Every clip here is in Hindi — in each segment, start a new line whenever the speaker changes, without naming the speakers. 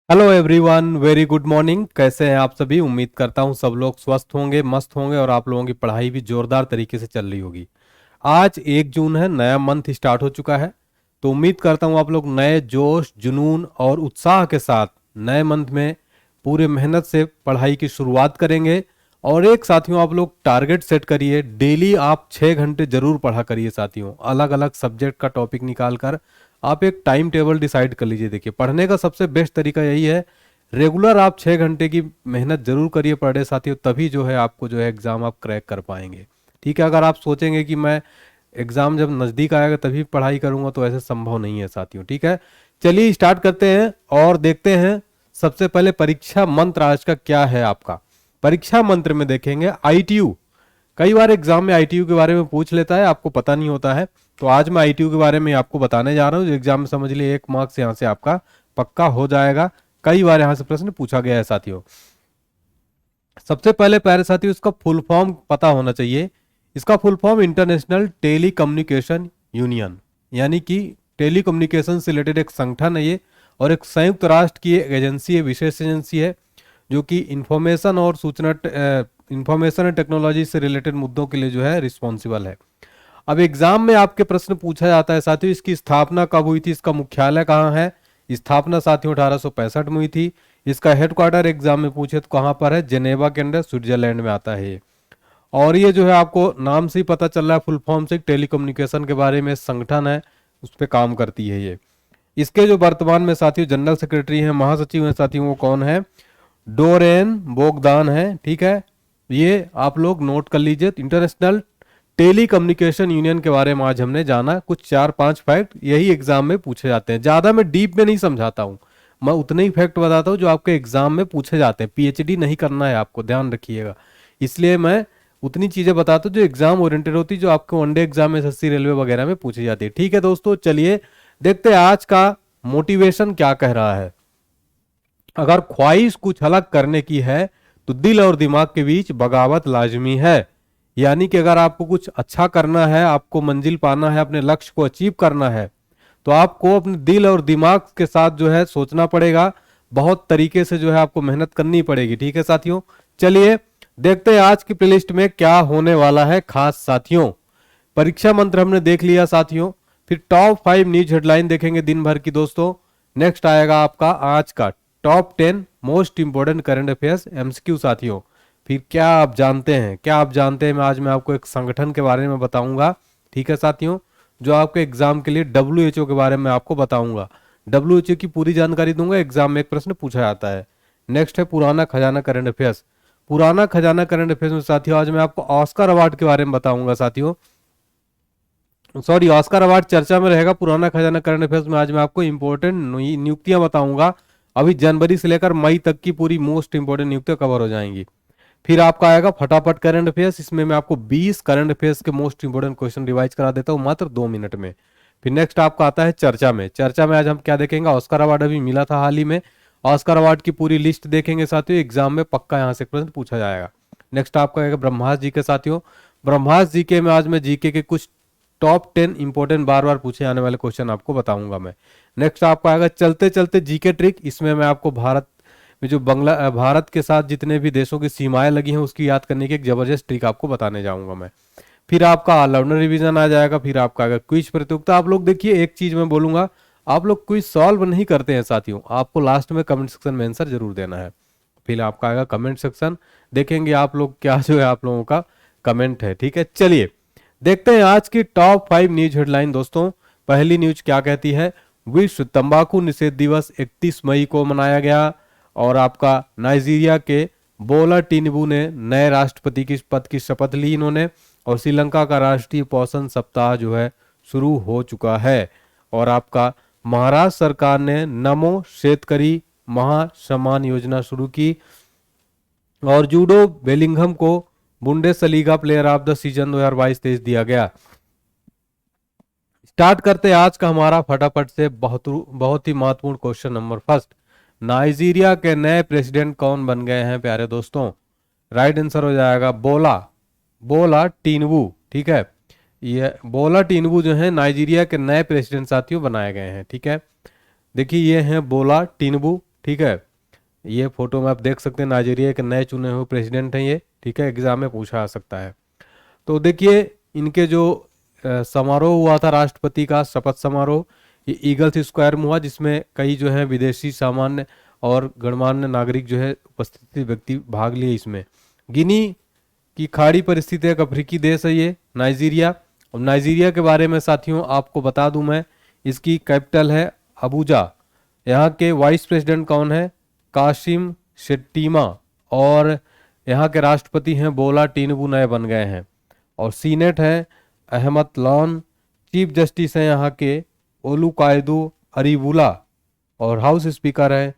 Hello everyone, very good morning. कैसे हैं आप सभी? उम्मीद करता हूं सब लोग स्वस्थ होंगे, मस्त होंगे और आप लोगों की पढ़ाई भी जोरदार तरीके से चल रही होगी। आज 1 जून है, नया मंथ स्टार्ट हो चुका है। तो उम्मीद करता हूं आप लोग नए जोश, जुनून और उत्साह के साथ नए मंथ में पूरे मेहनत से पढ़ाई की शुरुआत करेंगे। और एक साथियों, आप लोग टारगेट सेट करिए, डेली आप 6 घंटे जरूर पढ़ा करिए साथियों। अलग अलग सब्जेक्ट का टॉपिक निकाल कर आप एक टाइम टेबल डिसाइड कर लीजिए। देखिए, पढ़ने का सबसे बेस्ट तरीका यही है, रेगुलर आप 6 घंटे की मेहनत जरूर करिए पर डे साथियों, तभी जो है आपको जो है एग्जाम आप क्रैक कर पाएंगे। ठीक है, अगर आप सोचेंगे कि मैं एग्जाम जब नज़दीक आएगा तभी पढ़ाई करूंगा, तो ऐसे संभव नहीं है साथियों। ठीक है, चलिए स्टार्ट करते हैं और देखते हैं। सबसे पहले परीक्षा मंत्र आज का क्या है आपका। परीक्षा मंत्र में देखेंगे आईटीयू। कई बार एग्जाम में आईटीयू के बारे में पूछ लेता है, आपको पता नहीं होता है। तो आज मैं आईटीयू के बारे में आपको बताने जा रहा हूँ, जो एग्जाम में समझ लिए 1 मार्क्स यहाँ से आपका पक्का हो जाएगा। कई बार यहाँ से प्रश्न पूछा गया है साथियों। सबसे पहले प्यारे साथियों, इसका फुल फॉर्म पता होना चाहिए। इसका full form international telecommunication union, यानी कि टेली कम्युनिकेशन से रिलेटेड एक संगठन है ये, और एक संयुक्त राष्ट्र की एक एजेंसी है, विशेष एजेंसी है, जो कि इंफॉर्मेशन और सूचना इंफॉर्मेशन एंड टेक्नोलॉजी से रिलेटेड मुद्दों के लिए जो है रिस्पॉन्सिबल है। अब एग्जाम में आपके प्रश्न पूछा जाता है साथियों, इसकी स्थापना कब हुई थी, इसका मुख्यालय कहाँ है। स्थापना साथियों 1865 में हुई थी। इसका हेडक्वार्टर एग्जाम में पूछे तो कहाँ पर है, जेनेवा के अंदर, स्विट्जरलैंड में आता है ये। और ये जो है आपको नाम से ही पता चल रहा है, फुल फॉर्म से टेलीकम्युनिकेशन के बारे में संगठन है, उस पर काम करती है ये। इसके जो वर्तमान में साथियों जनरल सेक्रेटरी हैं, महासचिव हैं साथियों, वो कौन है? डोरेन बोगदान है। ठीक है, ये आप लोग नोट कर लीजिए। इंटरनेशनल टेली कम्युनिकेशन यूनियन के बारे में आज हमने जाना, कुछ 4-5 फैक्ट यही एग्जाम में पूछे जाते हैं। ज्यादा मैं डीप में नहीं समझाता हूँ, मैं उतने ही फैक्ट बताता हूँ जो आपके एग्जाम में पूछे जाते हैं। पीएचडी नहीं करना है आपको, ध्यान रखिएगा। इसलिए मैं उतनी चीजें बताता हूँ जो एग्जाम ओरिएंटेड होती है, जो आपको वनडे एग्जाम में एसएससी रेलवे वगैरह में पूछी जाती है। ठीक है दोस्तों, चलिए देखते हैं आज का मोटिवेशन क्या कह रहा है। अगर ख्वाहिश कुछ अलग करने की है तो दिल और दिमाग के बीच बगावत लाजमी है। यानी कि अगर आपको कुछ अच्छा करना है, आपको मंजिल पाना है, अपने लक्ष्य को अचीव करना है, तो आपको अपने दिल और दिमाग के साथ जो है सोचना पड़ेगा। बहुत तरीके से जो है आपको मेहनत करनी पड़ेगी। ठीक है साथियों, चलिए देखते हैं आज की प्लेलिस्ट में क्या होने वाला है खास साथियों। परीक्षा मंत्र हमने देख लिया साथियों, फिर टॉप 5 न्यूज हेडलाइन देखेंगे दिन भर की दोस्तों। नेक्स्ट आएगा आपका आज का top 10 most important current affairs MCQ साथियों। फिर क्या आप जानते हैं, क्या आप जानते हैं, मैं आज मैं आपको एक संगठन के बारे में बताऊंगा। ठीक है साथियों, जो आपके एग्जाम के लिए डब्ल्यूएचओ के बारे में आपको बताऊंगा। डब्ल्यूएचओ की पूरी जानकारी दूंगा, एग्जाम में एक प्रश्न पूछा जाता है। नेक्स्ट है पुराना खजाना करंट अफेयर्स। पुराना खजाना करंट अफेयर्स में साथियों आज मैं आपको ऑस्कर अवार्ड के बारे में बताऊंगा साथियों। सॉरी, ऑस्कर अवार्ड चर्चा में रहेगा। पुराना खजाना करंट अफेयर्स में आज मैं आपको इंपॉर्टेंट नियुक्तियां बताऊंगा। अभी जनवरी से लेकर मई तक की पूरी मोस्ट इंपॉर्टेंट नियुक्तियां कवर हो जाएंगी। फिर आपका आएगा फटाफट करंट अफेयर्स, इसमें मैं आपको 20 करंट अफेयर्स के मोस्ट इंपॉर्टेंट क्वेश्चन रिवाइज करा देता हूं मात्र 2 मिनट में। फिर नेक्स्ट आपका आता है चर्चा में। चर्चा में आज हम क्या देखेंगे, ऑस्कर अवार्ड अभी मिला था हाल ही में, ऑस्कर अवार्ड की पूरी लिस्ट देखेंगे साथियों। एग्जाम में पक्का यहाँ से प्रश्न पूछा जाएगा। नेक्स्ट आपका आएगा ब्रह्मास्त्र जी के साथियों। ब्रह्मास्त्र जी के में आज मैं जीके के कुछ टॉप 10 इंपॉर्टेंट बार बार पूछे जाने वाले क्वेश्चन आपको बताऊंगा मैं। नेक्स्ट आपका आएगा चलते चलते जीके ट्रिक। इसमें मैं आपको भारत में जो भारत के साथ जितने भी देशों की सीमाएं लगी हैं उसकी याद करने की एक जबरदस्त ट्रिक आपको बताने जाऊंगा मैं। फिर आपका ऑलराउंडर रिवीजन आ जाएगा। फिर आपका आएगा क्विज प्रतियोगिता। आप लोग देखिए, एक चीज मैं बोलूंगा, आप लोग क्विज सॉल्व नहीं करते हैं साथियों, आपको लास्ट में कमेंट सेक्शन में आंसर जरूर देना है। फिर आपका आएगा कमेंट सेक्शन, देखेंगे आप लोग क्या जो है आप लोगों का कमेंट है। ठीक है, चलिए देखते हैं आज की टॉप 5 न्यूज हेडलाइन दोस्तों। पहली न्यूज क्या कहती है, विश्व तंबाकू निषेध दिवस 31 मई को मनाया गया। और आपका नाइजीरिया के बोला टिनुबू ने नए राष्ट्रपति की पद की शपथ ली इन्होंने। और श्रीलंका का राष्ट्रीय पोषण सप्ताह जो है शुरू हो चुका है। और आपका महाराष्ट्र सरकार ने नमो शेतकरी महासम्मान योजना शुरू की। और जूडो बेलिंघम को Bundesliga player of the season 2022-23 दिया गया। स्टार्ट करते हैं आज का हमारा फटाफट से बहुत बहुत ही महत्वपूर्ण क्वेश्चन नंबर फर्स्ट। नाइजीरिया के नए प्रेसिडेंट कौन बन गए हैं प्यारे दोस्तों? राइट आंसर हो जाएगा बोला बोला टिनुबू। ठीक है, ये बोला टिनुबू जो है नाइजीरिया के नए प्रेसिडेंट साथियों बनाए गए हैं। ठीक है, देखिए ये हैं बोला टिनुबू। ठीक है, ये फोटो में आप देख सकते हैं, नाइजीरिया के नए चुने हुए प्रेसिडेंट हैं ये, ठीक है, एग्जाम में पूछा आ सकता है। तो देखिए इनके जो समारोह हुआ था राष्ट्रपति का शपथ समारोह, ये ईगल्स स्क्वायर में हुआ, जिसमें कई जो है विदेशी सामान्य और गणमान्य नागरिक जो है उपस्थित व्यक्ति भाग लिए इसमें। गिनी की खाड़ी पर स्थित एक अफ्रीकी देश है ये नाइजीरिया। और नाइजीरिया के बारे में साथियों आपको बता दूं मैं, इसकी कैपिटल है अबूजा। यहाँ के वाइस प्रेसिडेंट कौन है? कासिम शेट्टीमा। और यहाँ के राष्ट्रपति हैं बोला टिनुबू, नए बन गए हैं। और सीनेट है अहमद लॉन। चीफ जस्टिस हैं यहाँ के ओलुकायदू अरीबुला। और हाउस स्पीकर है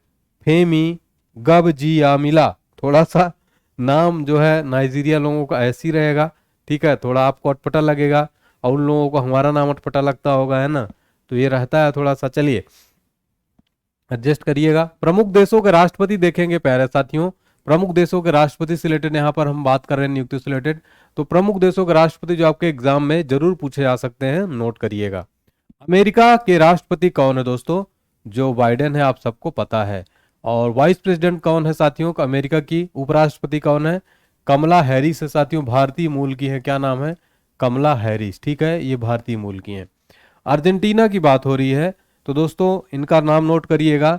फेमी गबजियामिला। थोड़ा सा नाम जो है नाइजीरिया लोगों का ऐसी रहेगा, ठीक है, थोड़ा आपको अटपटा लगेगा, और उन लोगों को हमारा नाम अटपटा लगता होगा, है ना, तो ये रहता है थोड़ा सा। चलिए एडजस्ट करिएगा। प्रमुख देशों के राष्ट्रपति देखेंगे प्यारे साथियों, प्रमुख देशों के राष्ट्रपति से रिलेटेड यहाँ पर हम बात कर रहे हैं, नियुक्ति से रिलेटेड। तो प्रमुख देशों के राष्ट्रपति जो आपके एग्जाम में जरूर पूछे जा सकते हैं, नोट करिएगा। अमेरिका के राष्ट्रपति कौन है दोस्तों? जो बाइडेन है, आप सबको पता है। और वाइस प्रेसिडेंट कौन है साथियों? अमेरिका की उपराष्ट्रपति कौन है? कमला हैरिस है साथियों, भारतीय मूल की है। क्या नाम है? कमला हैरिस, ठीक है, ये भारतीय मूल की हैं। अर्जेंटीना की बात हो रही है तो दोस्तों इनका नाम नोट करिएगा,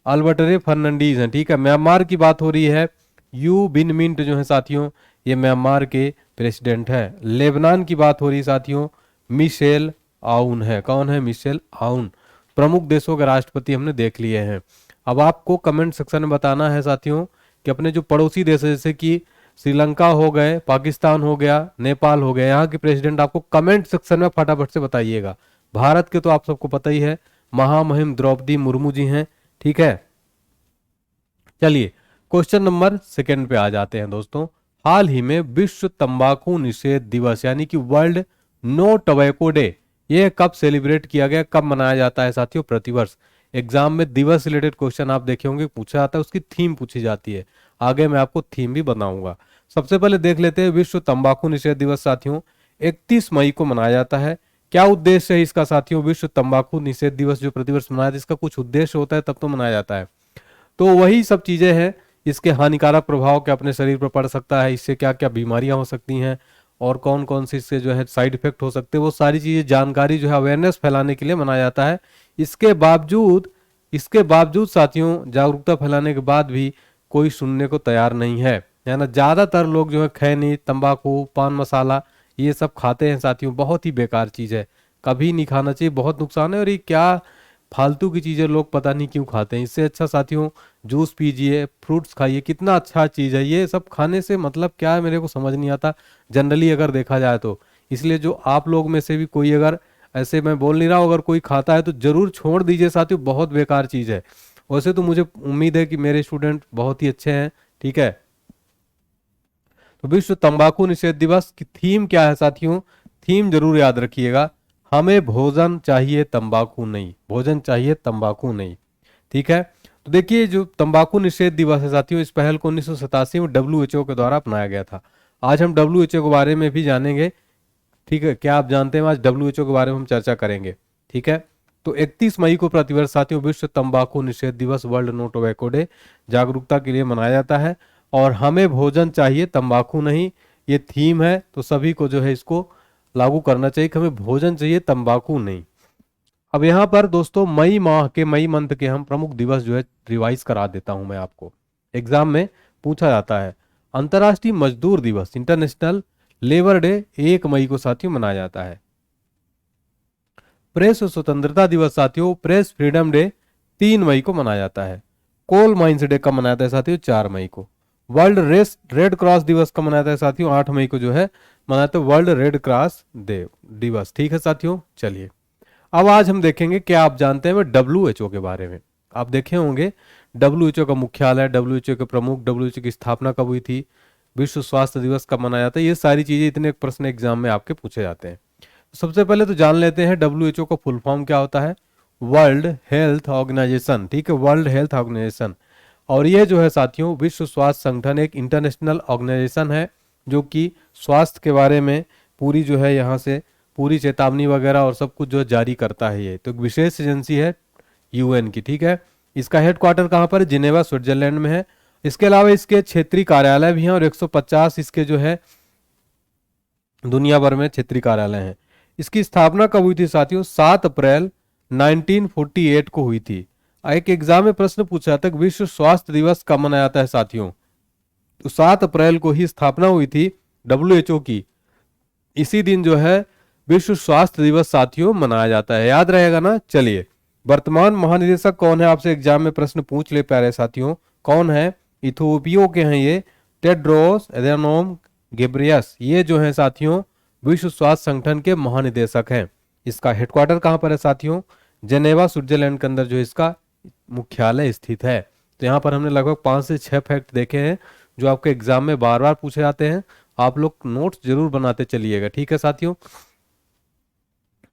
अल्बर्टरे फर्नांडीज हैं, ठीक है। म्यांमार की बात हो रही है, यू बिन मिंट जो है साथियों, ये म्यांमार के प्रेसिडेंट है। लेबनान की बात हो रही है साथियों, मिशेल आउन है। कौन है? मिशेल आउन। प्रमुख देशों के राष्ट्रपति हमने देख लिए हैं। अब आपको कमेंट सेक्शन में बताना है साथियों कि अपने जो पड़ोसी देश है, जैसे कि श्रीलंका हो गए, पाकिस्तान हो गया, नेपाल हो गया, यहाँ के प्रेसिडेंट आपको कमेंट सेक्शन में फटाफट से बताइएगा। भारत के तो आप सबको पता ही है, महामहिम द्रौपदी मुर्मू जी हैं, ठीक है। चलिए क्वेश्चन नंबर सेकंड पे आ जाते हैं दोस्तों। हाल ही में विश्व तंबाकू निषेध दिवस यानी कि वर्ल्ड नो टोबैको डे, ये कब सेलिब्रेट किया गया, कब मनाया जाता है साथियों? प्रतिवर्ष। एग्जाम में दिवस रिलेटेड क्वेश्चन आप देखे होंगे, पूछा जाता है, उसकी थीम पूछी जाती है। आगे मैं आपको थीम भी बताऊंगा। सबसे पहले देख लेते हैं विश्व तंबाकू निषेध दिवस साथियों 31 मई को मनाया जाता है। क्या उद्देश्य है इसका साथियों? विश्व तंबाकू निषेध दिवस जो प्रतिवर्ष मनाया जाता है, इसका कुछ उद्देश्य होता है तब तो मनाया जाता है। तो वही सब चीजें हैं, इसके हानिकारक प्रभाव क्या अपने शरीर पर पड़ सकता है, इससे क्या क्या बीमारियां हो सकती हैं, और कौन कौन से इससे जो है साइड इफेक्ट हो सकते हैं, वो सारी चीजें जानकारी जो है अवेयरनेस फैलाने के लिए मनाया जाता है। इसके बावजूद साथियों जागरूकता फैलाने के बाद भी कोई सुनने को तैयार नहीं है ना। ज्यादातर लोग जो है खैनी, तंबाकू, पान मसाला ये सब खाते हैं साथियों, बहुत ही बेकार चीज है, कभी नहीं खाना चाहिए, बहुत नुकसान है। और ये क्या फालतू की चीजें लोग पता नहीं क्यों खाते हैं। इससे अच्छा साथियों जूस पीजिए, फ्रूट्स खाइए, कितना अच्छा चीज है। ये सब खाने से मतलब क्या है मेरे को समझ नहीं आता जनरली अगर देखा जाए तो। इसलिए जो आप लोग में से भी कोई अगर, ऐसे मैं बोल नहीं रहा हूं, अगर कोई खाता है तो जरूर छोड़ दीजिए साथियों, बहुत बेकार चीज है। वैसे तो मुझे उम्मीद है कि मेरे स्टूडेंट बहुत ही अच्छे हैं, ठीक है। तो विश्व तंबाकू निषेध दिवस की थीम क्या है साथियों? थीम जरूर याद रखिएगा, हमें भोजन चाहिए तंबाकू नहीं, भोजन चाहिए तंबाकू नहीं, ठीक है। तो देखिए जो तंबाकू निषेध दिवस है साथियों, इस पहल को 1987 में WHO के द्वारा अपनाया गया था। आज हम WHO के बारे में भी जानेंगे, ठीक है। क्या आप जानते हैं, आज WHO के बारे में हम चर्चा करेंगे, ठीक है। तो 31 मई को प्रतिवर्ष साथियों विश्व तंबाकू निषेध दिवस, वर्ल्ड नो टोबैको डे, जागरूकता के लिए मनाया जाता है। और हमें भोजन चाहिए तंबाकू नहीं, ये थीम है, तो सभी को जो है इसको लागू करना चाहिए कि हमें भोजन चाहिए तंबाकू नहीं। अब यहाँ पर दोस्तों मई माह के, मई मंथ के हम प्रमुख दिवस जो है रिवाइज करा देता हूं मैं आपको, एग्जाम में पूछा जाता है। अंतर्राष्ट्रीय मजदूर दिवस, इंटरनेशनल लेबर डे 1 मई को साथियों मनाया जाता है। प्रेस स्वतंत्रता दिवस साथियों, प्रेस फ्रीडम डे 3 मई को मनाया जाता है। कोल माइंस डे कब मनाया जाता है साथियों? 4 मई को। वर्ल्ड रेड क्रॉस दिवस कब मनाया जाता है साथियों? 8 मई को जो है मनाते हैं वर्ल्ड रेड क्रॉस दिवस, ठीक है साथियों। चलिए अब आज हम देखेंगे क्या आप जानते हैं WHO के बारे में। आप देखे होंगे WHO का मुख्यालय, WHO के प्रमुख, WHO की स्थापना कब हुई थी, विश्व स्वास्थ्य दिवस कब मनाया जाता है, ये सारी चीजें, इतने प्रश्न एग्जाम में आपके पूछे जाते हैं। सबसे पहले तो जान लेते हैं WHO का फुल फॉर्म क्या होता है। वर्ल्ड हेल्थ ऑर्गेनाइजेशन, ठीक है, वर्ल्ड हेल्थ ऑर्गेनाइजेशन। और ये जो है साथियों विश्व स्वास्थ्य संगठन एक इंटरनेशनल ऑर्गेनाइजेशन है जो कि स्वास्थ्य के बारे में पूरी जो है यहाँ से पूरी चेतावनी वगैरह और सब कुछ जो जारी करता है। ये तो एक विशेष एजेंसी है UN की, ठीक है। इसका हेडक्वार्टर कहाँ पर है? जिनेवा स्विट्जरलैंड में है। इसके अलावा इसके क्षेत्रीय कार्यालय भी हैं और 150 इसके जो है दुनिया भर में क्षेत्रीय कार्यालय हैं। इसकी स्थापना कब हुई थी साथियों? 7 अप्रैल 1948 को हुई थी। एक एग्जाम में प्रश्न पूछा था विश्व स्वास्थ्य दिवस कब मनाया जाता है साथियों? तो 7 अप्रैल को ही स्थापना हुई थी WHO की। इसी दिन जो है विश्व स्वास्थ्य दिवस साथियों मनाया जाता है, याद रहेगा ना। चलिए, वर्तमान महानिदेशक कौन है? आपसे एग्जाम में प्रश्न पूछ ले प्यारे साथियों, कौन है? इथियोपिया के हैं ये, टेड्रोस एधानोम घेब्रेयेसस। ये जो है साथियों विश्व स्वास्थ्य संगठन के महानिदेशक हैं। इसका हेडक्वार्टर कहाँ पर है साथियों? जेनेवा स्विट्जरलैंड के अंदर जो इसका मुख्यालय स्थित है। तो यहाँ पर हमने लगभग 5 से 6 फैक्ट देखे हैं जो आपके एग्जाम में बार बार पूछे जाते हैं। आप लोग नोट्स जरूर बनाते चलिएगा, ठीक है साथियों।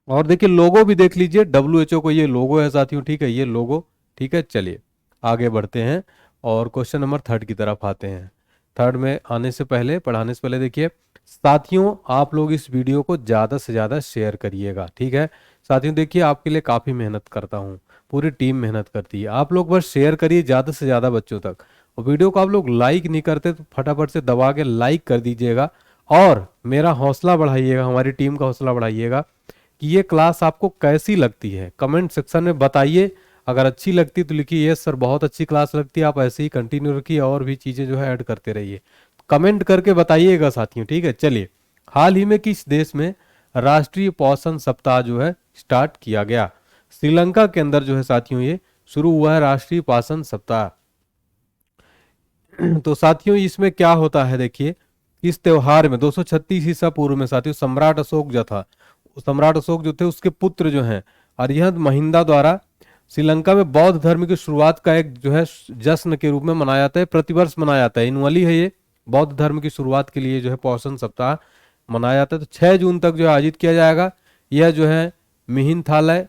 और देखिए लोगो भी देख लीजिए, WHO को ये लोगो है साथियों, ठीक है, ये लोगो, ठीक है। चलिए आगे बढ़ते हैं और क्वेश्चन नंबर 3 की तरफ आते हैं। 3 में आने से पहले, पढ़ाने से पहले देखिए साथियों, आप लोग इस वीडियो को ज़्यादा से ज़्यादा शेयर करिएगा, ठीक है साथियों। देखिए आपके लिए काफ़ी मेहनत करता हूँ, पूरी टीम मेहनत करती है। आप लोग बस शेयर करिए ज़्यादा से ज़्यादा बच्चों तक। और वीडियो को आप लोग लाइक नहीं करते तो फटाफट से दबा के लाइक कर दीजिएगा और मेरा हौसला बढ़ाइएगा, हमारी टीम का हौसला बढ़ाइएगा कि ये क्लास आपको कैसी लगती है। कमेंट सेक्शन में बताइए, अगर अच्छी लगती तो लिखिए यस सर बहुत अच्छी क्लास लगती है, आप ऐसे ही कंटिन्यू रखिए और भी चीज़ें जो है ऐड करते रहिए। कमेंट करके बताइएगा साथियों, ठीक है। चलिए, हाल ही में किस देश में राष्ट्रीय पोषण सप्ताह जो है स्टार्ट किया गया? श्रीलंका के अंदर जो है साथियों ये शुरू हुआ है राष्ट्रीय पोषण सप्ताह। तो साथियों इसमें क्या होता है, देखिए इस त्योहार में 236 ईसा पूर्व में साथियों सम्राट अशोक जो थे उसके पुत्र जो हैं अरिहंत महिंदा द्वारा श्रीलंका में बौद्ध धर्म की शुरुआत का एक जो है जश्न के रूप में मनाया जाता है, प्रतिवर्ष मनाया जाता है, एनुअली है ये। बौद्ध धर्म की शुरुआत के लिए जो है पोषण सप्ताह मनाया जाता है। तो 6 जून तक जो है आयोजित किया जाएगा। यह जो है मिहिंथालय,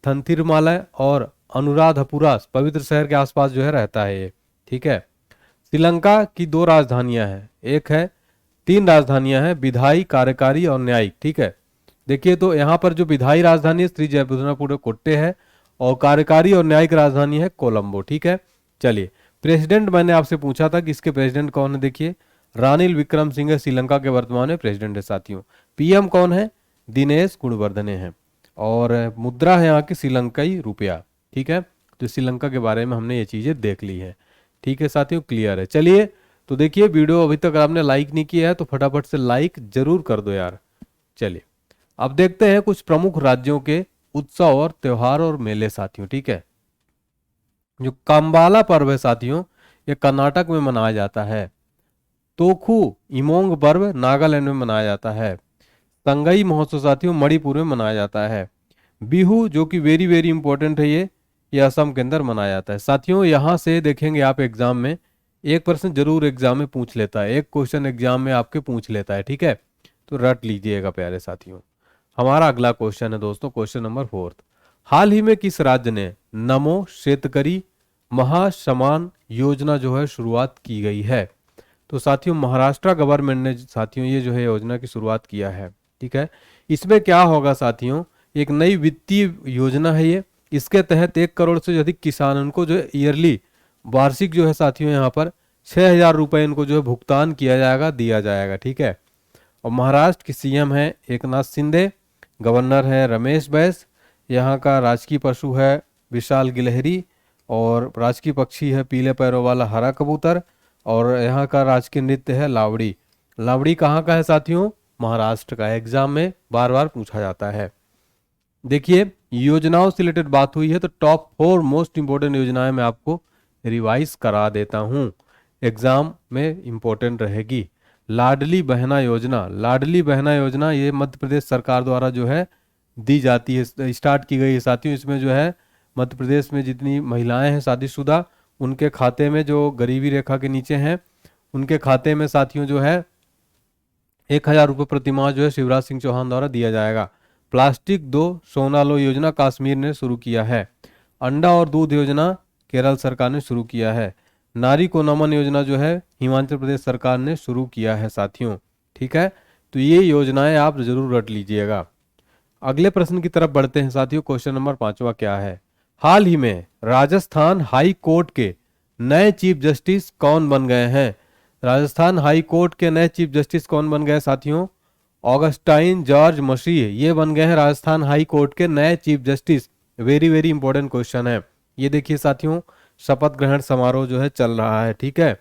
थंथिरमालय और अनुराधपुरा पवित्र शहर के आसपास जो है रहता है ये, ठीक है। श्रीलंका की 2 राजधानियां हैं, एक है 3 राजधानियां हैं, विधायी, कार्यकारी और न्यायिक, ठीक है। देखिए तो यहाँ पर जो विधायी राजधानी है श्री जयवर्धनपुर कोट्टे है और कार्यकारी और न्यायिक राजधानी है कोलंबो, ठीक है। चलिए, प्रेसिडेंट मैंने आपसे पूछा था कि इसके प्रेसिडेंट कौन है, देखिए रानिल विक्रमसिंघे श्रीलंका के वर्तमान में प्रेसिडेंट है साथियों। PM कौन है? दिनेश गुणवर्धने हैं। और मुद्रा है यहाँ की श्रीलंकाई रुपया, ठीक है। तो श्रीलंका के बारे में हमने ये चीजें देख ली है, ठीक है साथियों, क्लियर है। चलिए तो देखिए वीडियो अभी तक आपने लाइक नहीं किया है तो फटाफट से लाइक जरूर कर दो यार। चलिए अब देखते हैं कुछ प्रमुख राज्यों के उत्सव और त्योहार और मेले साथियों, ठीक है। जो काम्बाला पर्व है साथियों ये कर्नाटक में मनाया जाता है। तोखु इमोंग पर्व नागालैंड में मनाया जाता है। संगई महोत्सव साथियों मणिपुर में मनाया जाता है। बिहू जो कि वेरी वेरी इंपॉर्टेंट है ये असम के अंदर मनाया जाता है साथियों। यहाँ से देखेंगे आप एग्जाम में एक प्रश्न जरूर एग्जाम में पूछ लेता है, एक क्वेश्चन एग्जाम में आपके पूछ लेता है, ठीक है। तो रट लीजिएगा प्यारे साथियों। हमारा अगला क्वेश्चन है दोस्तों, क्वेश्चन नंबर 4। हाल ही में किस राज्य ने नमो शेतकरी महासमान योजना जो है शुरुआत की गई है? तो साथियों महाराष्ट्र गवर्नमेंट ने साथियों ये जो है योजना की शुरुआत किया है, ठीक है। इसमें क्या होगा साथियों, एक नई वित्तीय योजना है ये। इसके तहत 1 करोड़ से अधिक किसानों को जो है ईयरली वार्षिक जो है साथियों यहाँ पर 6,000 रुपए इनको जो है भुगतान किया जाएगा, दिया जाएगा, ठीक है। और महाराष्ट्र के CM है एकनाथ शिंदे, गवर्नर है रमेश बैस, यहाँ का राजकीय पशु है विशाल गिलहरी और राजकीय पक्षी है पीले पैरों वाला हरा कबूतर और यहाँ का राजकीय नृत्य है लावड़ी। लावड़ी कहाँ का है साथियों? महाराष्ट्र का। एग्जाम में बार बार पूछा जाता है। देखिए योजनाओं से रिलेटेड बात हुई है तो टॉप 4 मोस्ट इंपोर्टेंट योजनाएं मैं आपको रिवाइज करा देता हूँ, एग्जाम में इंपॉर्टेंट रहेगी। लाडली बहना योजना ये मध्य प्रदेश सरकार द्वारा जो है दी जाती है, स्टार्ट की गई है साथियों। इसमें जो है मध्य प्रदेश में जितनी महिलाएं हैं शादीशुदा उनके खाते में, जो गरीबी रेखा के नीचे हैं उनके खाते में साथियों जो है 1,000 रुपये प्रतिमाह जो है शिवराज सिंह चौहान द्वारा दिया जाएगा। प्लास्टिक 2 सोना लो योजना कश्मीर ने शुरू किया है। अंडा और दूध योजना केरल सरकार ने शुरू किया है। नारी को नमन योजना जो है हिमाचल प्रदेश सरकार ने शुरू किया है साथियों, ठीक है। तो ये योजनाएं आप जरूर रट लीजिएगा। अगले प्रश्न की तरफ बढ़ते हैं साथियों। क्वेश्चन नंबर 5वां क्या है? हाल ही में राजस्थान हाई कोर्ट के नए चीफ जस्टिस कौन बन गए हैं? राजस्थान हाई कोर्ट के नए चीफ जस्टिस कौन बन गए साथियों? ऑगस्टाइन जॉर्ज मसीह, ये बन गए हैं राजस्थान हाई कोर्ट के नए chief justice. Very very important question है ये। देखिए साथियों, शपथ ग्रहण समारोह जो है चल रहा है, ठीक है।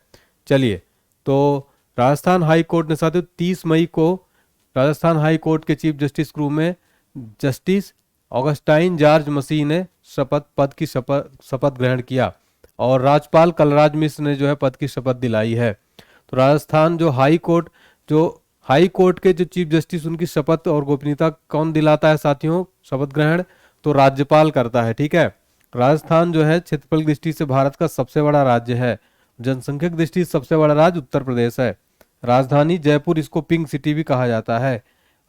चलिए, तो राजस्थान हाई कोर्ट ने साथियों 30 मई को राजस्थान हाई कोर्ट के चीफ जस्टिस के रूप में जस्टिस ऑगस्टाइन जॉर्ज मसीह ने शपथ ग्रहण किया और राज्यपाल कलराज मिश्र ने जो है पद की शपथ दिलाई है। तो राजस्थान जो हाई कोर्ट के जो चीफ जस्टिस, उनकी शपथ और गोपनीयता कौन दिलाता है साथियों? शपथ ग्रहण तो राज्यपाल करता है, ठीक है। राजस्थान जो है क्षेत्रफल की दृष्टि से भारत का सबसे बड़ा राज्य है। जनसंख्या की दृष्टि से सबसे बड़ा राज्य उत्तर प्रदेश है। राजधानी जयपुर, इसको पिंक सिटी भी कहा जाता है।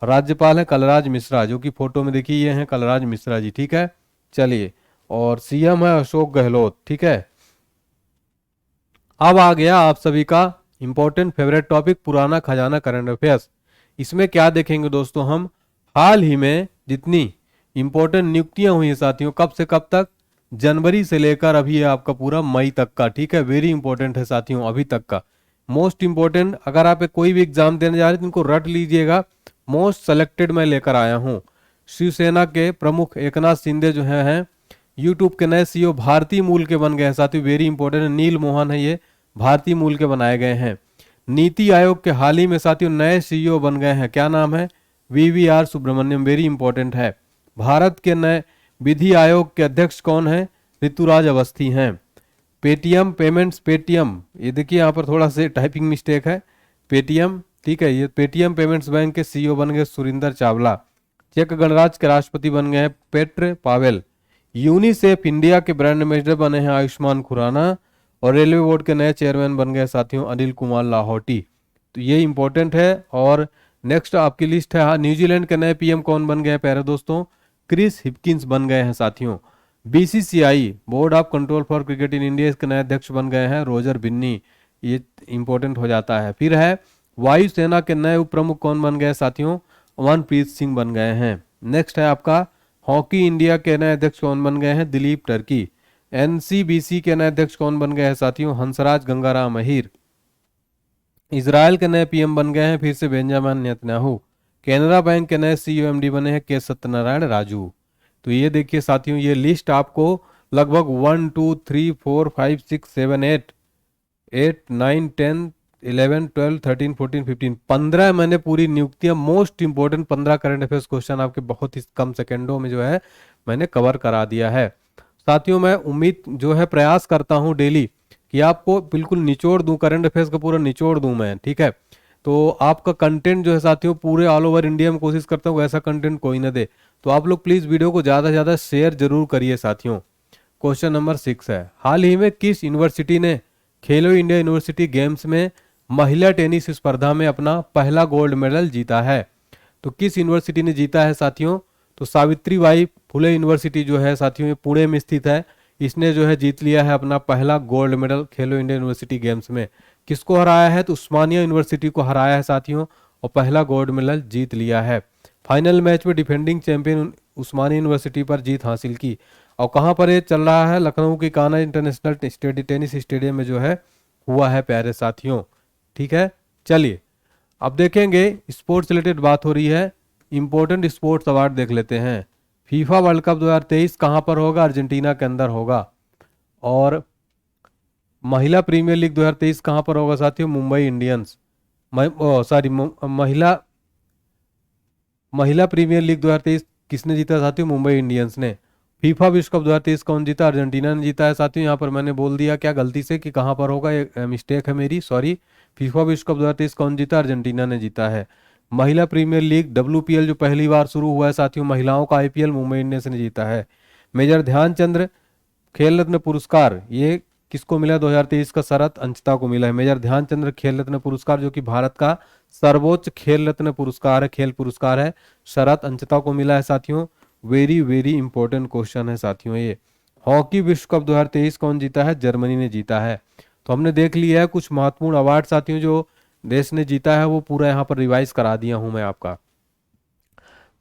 राज्यपाल है कलराज मिश्रा, जो कि फोटो में देखिए ये हैं कलराज मिश्रा जी, ठीक है। चलिए, और सीएम है अशोक गहलोत, ठीक है। अब आ गया आप सभी का इंपॉर्टेंट फेवरेट टॉपिक, पुराना खजाना करंट अफेयर्स। इसमें क्या देखेंगे दोस्तों हम? हाल ही में जितनी इंपॉर्टेंट नियुक्तियां हुई हैं साथियों, कब से कब तक? जनवरी से लेकर अभी आपका पूरा मई तक का, ठीक है। वेरी इंपॉर्टेंट है साथियों, अभी तक का मोस्ट इंपॉर्टेंट। अगर आप कोई भी एग्जाम देने जा रहे हैं तो इनको रट लीजिएगा। मोस्ट सेलेक्टेड मैं लेकर आया हूं। शिवसेना के प्रमुख एकनाथ शिंदे जो हैं यूट्यूब के नए सीईओ भारतीय मूल के बन गए हैं साथियों। वेरी इंपॉर्टेंट, नील मोहन है ये, भारतीय मूल के बनाए गए हैं। नीति आयोग के हाल ही में साथियों नए सीईओ बन गए हैं, क्या नाम है? वीवीआर सुब्रमण्यम, वेरी इंपॉर्टेंट है। भारत के नए विधि आयोग के अध्यक्ष कौन है? ऋतुराज अवस्थी हैं। पेटीएम पेमेंट्स, पेटीएम, ये देखिए यहाँ पर थोड़ा सा टाइपिंग मिस्टेक है, पेटीएम, ठीक है। ये पेटीएम पेमेंट्स बैंक के सीईओ बन गए सुरिंदर चावला। चेक गणराज्य के राष्ट्रपति बन गए हैं पेट्र पावेल। यूनिसेफ इंडिया के ब्रांड एम्बेसडर बने हैं आयुष्मान खुराना। और रेलवे बोर्ड के नए चेयरमैन बन गए साथियों अनिल कुमार लाहौटी। तो ये इंपॉर्टेंट है। और नेक्स्ट आपकी लिस्ट है, हाँ, न्यूजीलैंड के नए पीएम कौन बन गए हैं प्यारे दोस्तों? क्रिस हिपकिंस बन गए हैं साथियों। BCCI, board of control for cricket in India, इसके नए अध्यक्ष बन गए हैं रोजर बिन्नी। ये इंपॉर्टेंट हो जाता है। फिर है वायुसेना के नए उप प्रमुख कौन बन गए साथियों? अमनप्रीत सिंह बन गए हैं। नेक्स्ट है आपका हॉकी इंडिया के नए अध्यक्ष कौन बन गए हैं? दिलीप टर्की। एनसीबीसी के नए अध्यक्ष कौन बन गए हैं साथियों? हंसराज गंगाराम अहीर। इजराइल के नए पीएम बन गए हैं फिर से बेंजामिन नेतन्याहू। कैनरा बैंक के नए सीईओ एमडी बने हैं के सत्यनारायण राजू। तो ये देखिए साथियों, ये लिस्ट आपको लगभग 1 2 3 4 5 6 7 8 9 10 11 12 13 14 15 15 मैंने पूरी नियुक्तियां, most important 15 current affairs question आपके बहुत ही कम सेकेंडों में जो है मैंने कवर करा दिया है साथियों। मैं उम्मीद जो है प्रयास करता हूं डेली कि आपको बिल्कुल निचोड़ दूं, करंट अफेयर्स का पूरा निचोड़ दूं मैं, ठीक है। तो आपका कंटेंट जो है साथियों पूरे ऑल ओवर इंडिया में कोशिश करता हूँ ऐसा कंटेंट कोई ना दे। तो आप लोग प्लीज वीडियो को ज्यादा से ज्यादा शेयर जरूर करिए साथियों। क्वेश्चन नंबर 6 है, हाल ही में किस यूनिवर्सिटी ने खेलो इंडिया यूनिवर्सिटी गेम्स में महिला टेनिस स्पर्धा में अपना पहला गोल्ड मेडल जीता है? तो किस यूनिवर्सिटी ने जीता है साथियों? तो सावित्रीबाई फुले यूनिवर्सिटी जो है साथियों ये पुणे में स्थित है, इसने जो है जीत लिया है अपना पहला गोल्ड मेडल खेलो इंडिया यूनिवर्सिटी गेम्स में। किसको हराया है? तो उस्मानिया यूनिवर्सिटी को हराया है साथियों और पहला गोल्ड मेडल जीत लिया है। फाइनल मैच में डिफेंडिंग चैंपियन उस्मानिया यूनिवर्सिटी पर जीत हासिल की। और कहाँ पर ये चल रहा है? लखनऊ के कान्हा इंटरनेशनल टेनिस स्टेडियम में जो है हुआ है प्यारे साथियों, ठीक है। चलिए अब देखेंगे, स्पोर्ट्स रिलेटेड बात हो रही है, इंपॉर्टेंट स्पोर्ट्स अवार्ड देख लेते हैं। फीफा वर्ल्ड कप 2023 कहाँ पर होगा? अर्जेंटीना के अंदर होगा। और महिला प्रीमियर लीग 2023 कहाँ पर होगा साथियों? मुंबई इंडियंस, सॉरी महिला प्रीमियर लीग 2023 किसने जीता साथियों? मुंबई इंडियंस ने। फीफा विश्व कप 2023 कौन जीता? अर्जेंटीना ने जीता है साथियों। यहाँ पर मैंने बोल दिया क्या गलती से कि कहाँ पर होगा, ये मिस्टेक है मेरी, सॉरी। फीफा विश्व कप 2023 कौन जीता? अर्जेंटीना ने जीता है। महिला प्रीमियर लीग WPL जो पहली बार शुरू हुआ है साथियों, महिलाओं का IPL, मुंबई इंडियंस ने जीता है। मेजर ध्यानचंद्र खेल रत्न पुरस्कार ये किसको मिला? 2023 का शरद अंचिता को मिला है। मेजर ध्यानचंद्र खेल रत्न पुरस्कार जो कि भारत का सर्वोच्च खेल रत्न पुरस्कार है, खेल पुरस्कार है, शरद अंचिता को मिला है साथियों। वेरी वेरी इंपॉर्टेंट क्वेश्चन है साथियों ये। हॉकी विश्व कप 2023 कौन जीता है? जर्मनी ने जीता है। तो हमने देख लिया है कुछ महत्वपूर्ण अवार्ड साथियों जो देश ने जीता है, वो पूरा यहाँ पर रिवाइज करा दिया हूं मैं आपका।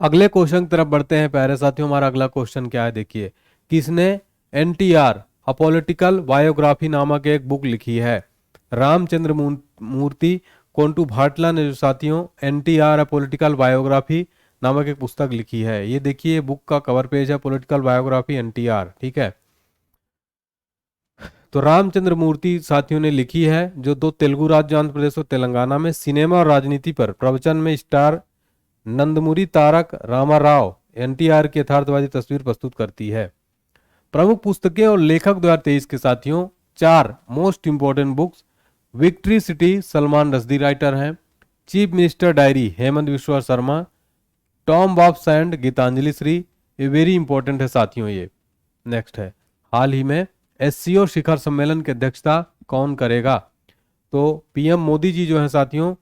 अगले क्वेश्चन की तरफ बढ़ते हैं प्यारे साथियों। हमारा अगला क्वेश्चन क्या है देखिए, किसने एनटीआर अ पॉलिटिकल बायोग्राफी नामक एक बुक लिखी है। रामचंद्र मूर्ति कोंटू भाटला ने जो साथियों एनटीआर अ पॉलिटिकल बायोग्राफी नामक एक पुस्तक लिखी है। ये देखिए बुक का कवर पेज है, पॉलिटिकल बायोग्राफी एनटीआर, ठीक है। तो रामचंद्र मूर्ति साथियों ने लिखी है, जो दो तेलुगु राज्य आंध्र प्रदेश और तेलंगाना में सिनेमा और राजनीति पर प्रवचन में स्टार नंदमुरी तारक रामाराव एनटीआर की यथार्थवादी तस्वीर प्रस्तुत करती है। प्रमुख पुस्तकें और लेखक 2023 के साथियों, 4 most important books. Victory city Salman Rushdie writer हैं। Chief minister diary Himanta Biswa Sarma. Tomb of sand Geetanjali Shree, ये वेरी इंपॉर्टेंट है साथियों ये। नेक्स्ट है, हाल ही में एससीओ शिखर सम्मेलन की अध्यक्षता कौन करेगा? तो पीएम मोदी जी जो है साथियों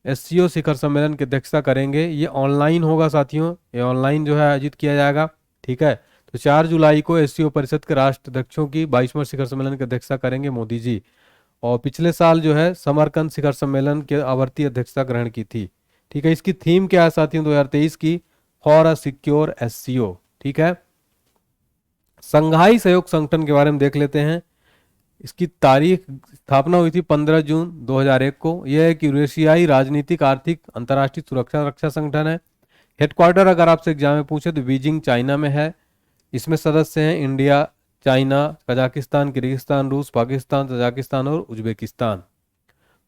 एससीओ शिखर सम्मेलन की अध्यक्षता करेंगे। ये ऑनलाइन होगा साथियों, ये ऑनलाइन जो है आयोजित किया जाएगा, ठीक है। तो 4 जुलाई को एससीओ परिषद के राष्ट्राध्यक्षों की 22वां शिखर सम्मेलन की अध्यक्षता करेंगे मोदी जी। और पिछले साल जो है समरकंद शिखर सम्मेलन के आवर्ती अध्यक्षता ग्रहण की थी, ठीक है। इसकी थीम क्या है साथियों 2023 की? फॉर अ सिक्योर एससीओ, ठीक है। संघाई सहयोग संगठन के बारे में देख लेते हैं। इसकी तारीख स्थापना हुई थी 15 जून 2001 को। यह एक यूरेशियाई राजनीतिक आर्थिक अंतर्राष्ट्रीय सुरक्षा रक्षा संगठन है। हेडक्वार्टर अगर आपसे एग्जाम में पूछे तो बीजिंग चाइना में है। इसमें सदस्य हैं इंडिया, चाइना, कजाकिस्तान, किर्गिस्तान, रूस, पाकिस्तान, तजाकिस्तान और उज्बेकिस्तान।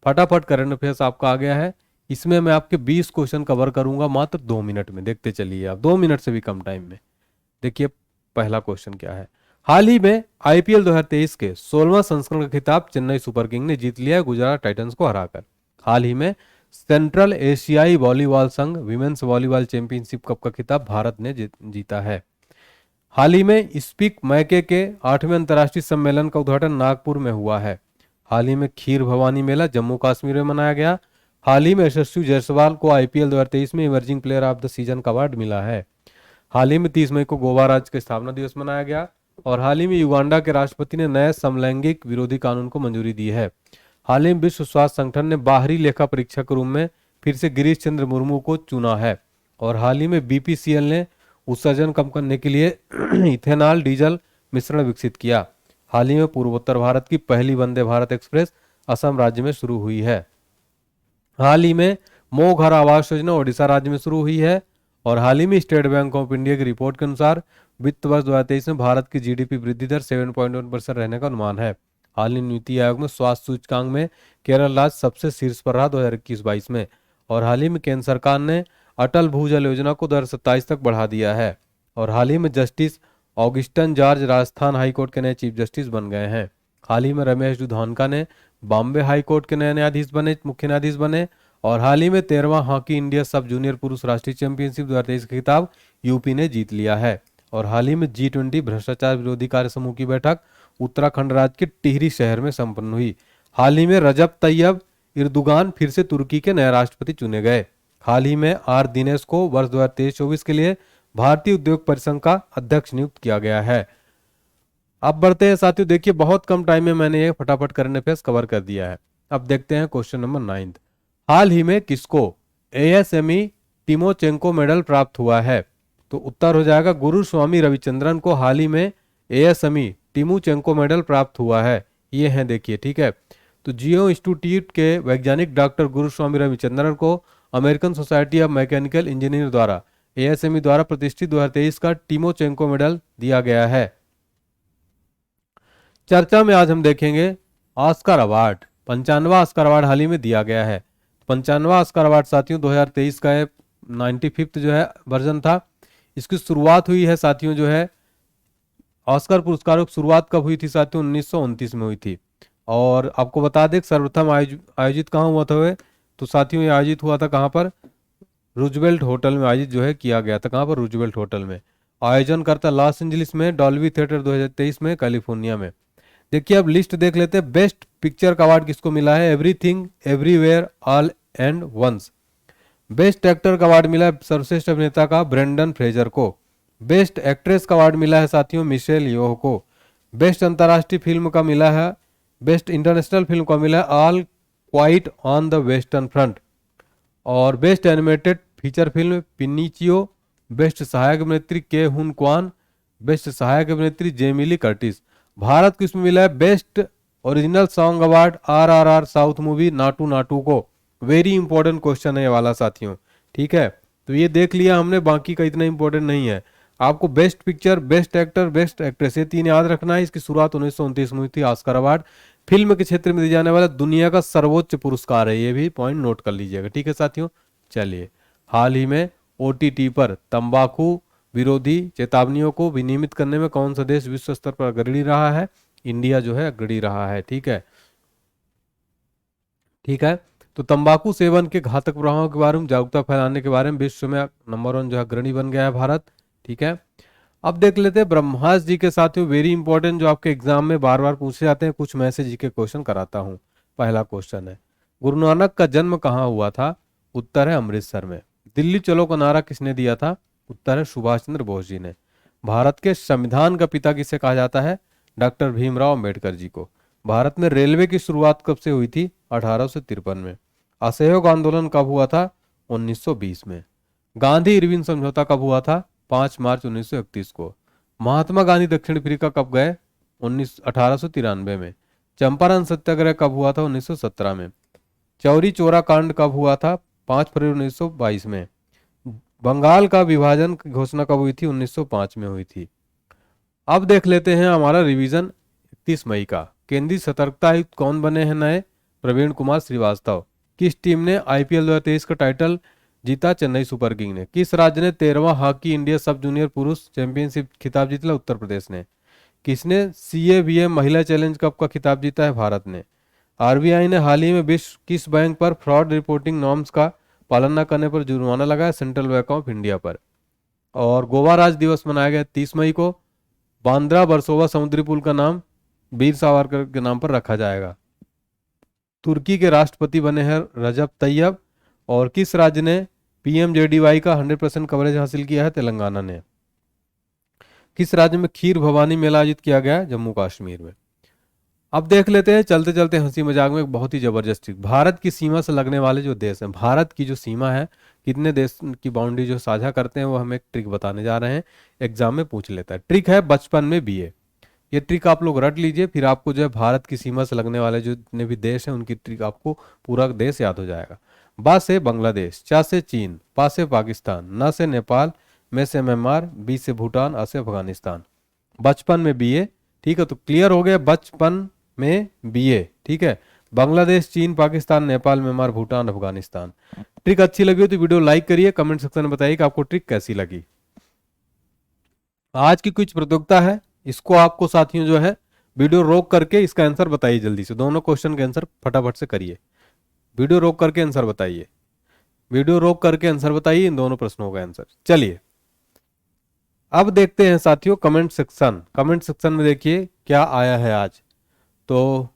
फटाफट करंट अफेयर्स आपका आ गया है। इसमें मैं आपके 20 क्वेश्चन कवर करूंगा मात्र 2 मिनट में। देखते चलिए आप, 2 मिनट से भी कम टाइम में। देखिए पहला क्वेश्चन क्या है। हाल ही में आईपीएल 2023 के 16वां संस्करण का खिताब चेन्नई सुपर किंग ने जीत लिया है गुजरात टाइटंस को हराकर। हाल ही में सेंट्रल एशियाई वॉलीबॉल संघ विमेंस वॉलीबॉल चैंपियनशिप कप का खिताब भारत ने जीता है। हाल ही में स्पीक मैके के 8वें अंतर्राष्ट्रीय सम्मेलन का उद्घाटन नागपुर में हुआ है। हाल ही में खीर भवानी मेला जम्मू कश्मीर में मनाया गया। हाल ही में यशस्वी जायसवाल को आईपीएल 2023 में emerging player of the season का अवार्ड मिला है। हाल ही में 30 मई को गोवा राज्य का स्थापना दिवस मनाया गया। और हाल ही में युगांडा के राष्ट्रपति ने नए समलैंगिक विरोधी कानून को मंजूरी दी है। हाल ही में विश्व स्वास्थ्य संगठन ने बाहरी लेखा परीक्षक के रूप में फिर से गिरीश चंद्र मुर्मू को चुना है। और हाल ही में बीपीसीएल ने उत्सर्जन कम करने के लिए इथेनॉल डीजल मिश्रण विकसित किया। हाल ही में पूर्वोत्तर भारत की पहली वंदे भारत एक्सप्रेस असम राज्य में शुरू हुई है। हाल ही में मो घर आवास योजना ओडिशा राज्य में शुरू हुई है। और हाल ही में स्टेट बैंक ऑफ इंडिया की रिपोर्ट के अनुसार वित्त वर्ष 2023 में भारत की जीडीपी वृद्धि दर 7.1% रहने का अनुमान है। हाल ही नीति आयोग में स्वास्थ्य सूचकांक में केरल राज्य सबसे शीर्ष पर रहा 2021-22 में। और हाल ही में केंद्र सरकार ने अटल भूजल योजना को 2027 तक बढ़ा दिया है। और हाल ही में justice Augustan George Rajasthan high court के नए चीफ जस्टिस बन गए हैं। हाल ही में रमेश दुधानका ने बॉम्बे हाईकोर्ट के नए न्यायाधीश बने, मुख्य न्यायाधीश बने। और हाल ही में 13वां हॉकी इंडिया सब जूनियर पुरुष राष्ट्रीय चैंपियनशिप 2023 का खिताब यूपी ने जीत लिया है। और हाल ही में G20 भ्रष्टाचार विरोधी कार्य समूह की बैठक उत्तराखंड राज्य के टिहरी शहर में संपन्न हुई। हाल ही में रजब तैयब इर्दुगान फिर से तुर्की के नए राष्ट्रपति चुने गए। हाल ही में आर दिनेश को वर्ष 2023-24 के लिए भारतीय उद्योग परिसंघ का अध्यक्ष नियुक्त किया गया है। अब बढ़ते हैं साथियों, देखिए बहुत कम टाइम में मैंने ये फटाफट करंट अफेयर्स कवर कर दिया है। अब देखते हैं क्वेश्चन नंबर 9। हाल ही में किसको एएसएमई टिमोचेंको मेडल प्राप्त हुआ है? तो उत्तर हो जाएगा गुरु स्वामी रविचंद्रन को हाल ही में एएसएमई टिमोचेंको मेडल प्राप्त हुआ है। ये हैं देखिए, ठीक है। तो जियो इंस्टीट्यूट के वैज्ञानिक डॉक्टर गुरु स्वामी रविचंद्रन को American society of mechanical engineer द्वारा एएसएमई द्वारा प्रतिष्ठित 2023 का टिमोचेंको मेडल दिया गया है। चर्चा में आज हम देखेंगे ऑस्कर अवार्ड। 95वां ऑस्कर अवार्ड हाल ही में दिया गया है। 95वां ऑस्कर अवार्ड साथियों 2023 का 95th जो है वर्जन था। इसकी शुरुआत हुई है साथियों जो है ऑस्कर पुरस्कारों की शुरुआत कब हुई थी साथियों? 1929 में हुई थी। और आपको बता दें सर्वप्रथम आयोजित कहाँ हुआ था? तो साथियों ये आयोजित हुआ था कहाँ पर? रूजवेल्ट होटल में आयोजित जो है किया गया था। कहाँ पर? रूजवेल्ट होटल में। आयोजन करता लॉस एंजलिस में, डॉल्बी थिएटर 2023 में, कैलिफोर्निया में। देखिए अब लिस्ट देख लेते हैं। बेस्ट पिक्चर का अवार्ड किसको मिला है? Everything everywhere all and once. Best actor का अवार्ड मिला है सर्वश्रेष्ठ अभिनेता का ब्रेंडन फ्रेजर को। बेस्ट एक्ट्रेस का अवार्ड मिला है साथियों मिशेल योह को। बेस्ट अंतर्राष्ट्रीय फिल्म का मिला है, बेस्ट इंटरनेशनल फिल्म का मिला है All Quiet on the Western Front. और best animated feature film Pinocchio. Best सहायक अभिनेत्री के हुन क्वान। बेस्ट सहायक अभिनेत्री जेमिली कर्टिस। भारत को इसमें मिला है best original song award RRR south movie Naatu Naatu को। वेरी इंपॉर्टेंट क्वेश्चन है ये वाला साथियों, ठीक है। तो ये देख लिया हमने, बाकी का इतना इंपॉर्टेंट नहीं है। आपको best picture, best actor, best actress ये 3 याद रखना है। इसकी शुरुआत 1929 में हुई थी। ऑस्कर अवार्ड फिल्म के क्षेत्र में दिया जाने वाला दुनिया का सर्वोच्च पुरस्कार है, ये भी पॉइंट नोट कर लीजिएगा, ठीक है साथियों। चलिए, हाल ही में OTT पर तंबाकू विरोधी चेतावनियों को विनियमित करने में कौन सा देश विश्व स्तर पर अग्रणी रहा है? इंडिया जो है अग्रणी रहा है, ठीक है। ठीक है, तो तंबाकू सेवन के घातक प्रभावों के बारे में जागरूकता फैलाने के बारे में विश्व में नंबर 1 जो है अग्रणी बन गया है भारत, ठीक है। अब देख लेते हैं ब्रह्मास्त्र जी के साथियों, वेरी इंपॉर्टेंट, जो आपके एग्जाम में बार बार पूछे जाते हैं। कुछ मैसेज जी के क्वेश्चन कराता हूं। पहला क्वेश्चन है, गुरु नानक का जन्म कहाँ हुआ था? उत्तर है अमृतसर में। दिल्ली चलो का नारा किसने दिया था? उत्तर है सुभाष चंद्र बोस जी ने। भारत के संविधान का पिता किसे कहा जाता है? डॉक्टर भीमराव अंबेडकर जी को। भारत में रेलवे की शुरुआत कब से हुई थी? 1853 में। असहयोग आंदोलन कब हुआ था? 1920 में। गांधी इरविन समझौता कब हुआ था? 5 मार्च 1931 को। महात्मा गांधी दक्षिण अफ्रीका कब गए? 1893 में। चंपारण सत्याग्रह कब हुआ था? 1917 में। चौरी चौरा कांड कब हुआ था? 5 फरवरी 1922 में। बंगाल का विभाजन की घोषणा कब हुई थी? 1905 में हुई थी। अब देख लेते हैं हमारा रिवीजन 31 मई का। केंद्रीय सतर्कता आयुक्त कौन बने हैं नए? प्रवीण कुमार श्रीवास्तव। किस टीम ने IPL 2023 का टाइटल जीता? चेन्नई सुपर किंग ने। किस राज्य ने 13वां हॉकी इंडिया सब जूनियर पुरुष चैंपियनशिप खिताब जीता? उत्तर प्रदेश ने। किसने CABM महिला चैलेंज कप का खिताब जीता है? भारत ने। RBI ने हाल ही में विश्व किस बैंक पर फ्रॉड रिपोर्टिंग नॉर्म्स का पालन न करने पर जुर्माना लगाया? सेंट्रल बैंक ऑफ इंडिया पर। और गोवा राज्य दिवस मनाया गया 30 मई को। बांद्रा बरसोवा समुद्री पुल का नाम वीर सावरकर के नाम पर रखा जाएगा। तुर्की के राष्ट्रपति बने हैं रजब तैयब। और किस राज्य ने PMJDY का 100% कवरेज हासिल किया है? तेलंगाना ने। किस राज्य में खीर भवानी मेला आयोजित किया गया है? जम्मू कश्मीर में। अब देख लेते हैं चलते चलते हंसी मजाक में एक बहुत ही जबरदस्त ट्रिक। भारत की सीमा से लगने वाले जो देश हैं, भारत की जो सीमा है, कितने देश की बाउंड्री जो साझा करते हैं, वो हम एक ट्रिक बताने जा रहे हैं। एग्जाम में पूछ लेता है। ट्रिक है बचपन में BA। ये ट्रिक आप लोग रट लीजिए, फिर आपको जो है भारत की सीमा से लगने वाले जो जितने भी देश हैं उनकी ट्रिक आपको पूरा देश याद हो जाएगा। बा से बांग्लादेश, चा से चीन, पा से पाकिस्तान, ना से नेपाल, में से म्यांमार, बी से भूटान, आ से अफगानिस्तान। बचपन में BA, ठीक है। तो क्लियर हो गया, बचपन में BA, ठीक है। बांग्लादेश, चीन, पाकिस्तान, नेपाल, म्यांमार, भूटान, अफगानिस्तान। ट्रिक अच्छी लगी हो तो वीडियो लाइक करिए, कमेंट सेक्शन में बताइए कि आपको ट्रिक कैसी लगी। आज की कुछ प्रतियोगिता है, इसको आपको साथियों जो है वीडियो रोक करके इसका आंसर बताइए जल्दी से। दोनों क्वेश्चन के आंसर फटाफट से करिए। वीडियो रोक करके आंसर बताइए, वीडियो रोक करके आंसर बताइए इन दोनों प्रश्नों का आंसर। चलिए अब देखते हैं साथियों कमेंट सेक्शन। कमेंट सेक्शन में देखिए क्या आया है आज। तो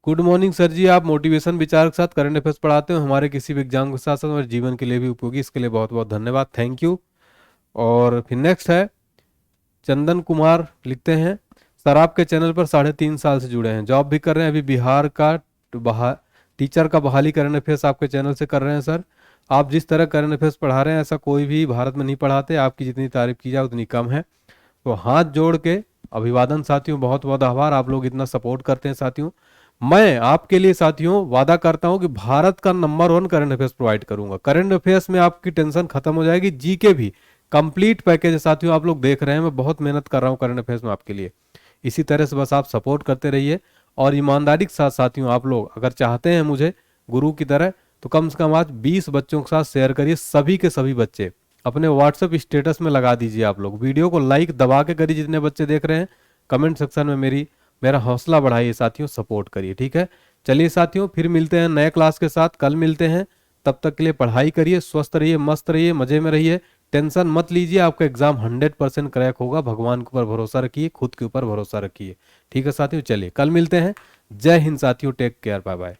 गुड मॉर्निंग सर जी, आप मोटिवेशन विचार के साथ करंट अफेयर्स पढ़ाते हो, हमारे किसी भी एग्जाम के साथ साथ हमारे जीवन के लिए भी उपयोगी, इसके लिए बहुत बहुत धन्यवाद, थैंक यू। और फिर नेक्स्ट है चंदन कुमार, लिखते हैं सर आपके चैनल पर 3.5 साल से जुड़े हैं, जॉब भी कर रहे हैं, अभी बिहार का टीचर का बहाली करंट अफेयर्स आपके चैनल से कर रहे हैं सर। आप जिस तरह करंट अफेयर्स पढ़ा रहे हैं ऐसा कोई भी भारत में नहीं पढ़ाते, आपकी जितनी तारीफ की जाए उतनी कम है। तो हाथ जोड़ के अभिवादन साथियों, बहुत बहुत आभार, आप लोग इतना सपोर्ट करते हैं साथियों। मैं आपके लिए साथियों वादा करता हूं कि भारत का नंबर 1 करंट अफेयर्स प्रोवाइड करूंगा। करंट अफेयर्स में आपकी टेंशन खत्म हो जाएगी, जीके भी कंप्लीट पैकेज है साथियों। आप लोग देख रहे हैं मैं बहुत मेहनत कर रहा हूं करंट अफेयर्स में आपके लिए। इसी तरह से बस आप सपोर्ट करते रहिए और ईमानदारी के साथ साथियों आप लोग अगर चाहते हैं मुझे गुरु की तरह तो कम से कम आज 20 बच्चों के साथ शेयर करिए, सभी के सभी बच्चे अपने व्हाट्सएप स्टेटस में लगा दीजिए। आप लोग वीडियो को लाइक दबा के करिए जितने बच्चे देख रहे हैं, कमेंट सेक्शन में मेरा हौसला बढ़ाइए साथियों, सपोर्ट करिए, ठीक है। चलिए साथियों फिर मिलते हैं नए क्लास के साथ, कल मिलते हैं। तब तक के लिए पढ़ाई करिए, स्वस्थ रहिए, मस्त रहिए, मजे में रहिए, टेंशन मत लीजिए, आपका एग्जाम 100% क्रैक होगा। भगवान के ऊपर भरोसा रखिए, खुद के ऊपर भरोसा रखिए, ठीक है साथियों। चलिए कल मिलते हैं। जय हिंद साथियों, टेक केयर, बाय बाय।